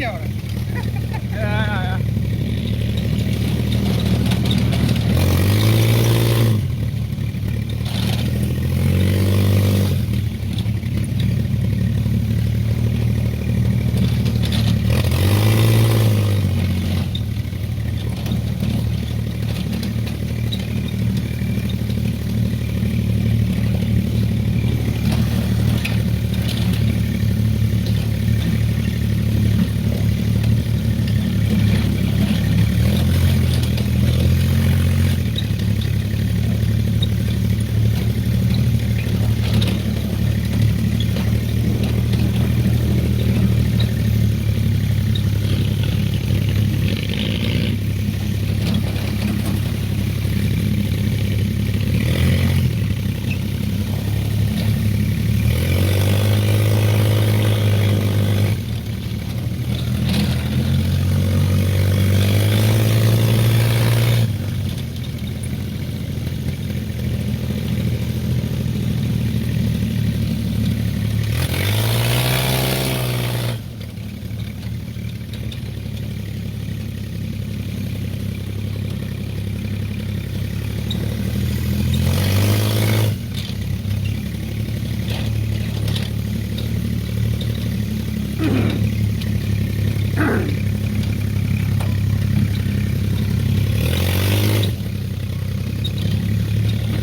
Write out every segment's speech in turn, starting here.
hea ole. Ja.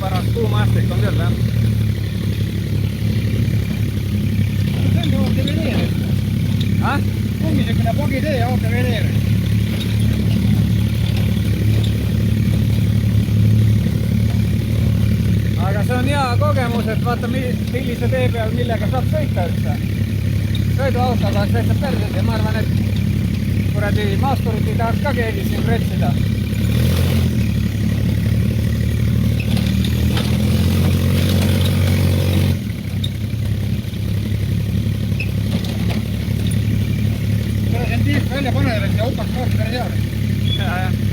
Paras kuuma-astik on küll, jah? See on oote veneer. Kummisegune pogitee ja oote veneer. Aga see on hea kogemus, et vaata millise tee peal millega saab sõita üldse. Sõiduautoga oleks täitsa perses ja ma arvan, et kuradi maasturit ei tahaks ka keegi siin retsida. Tiip välja paneb, et ja upaks kaart päris hea. Ja.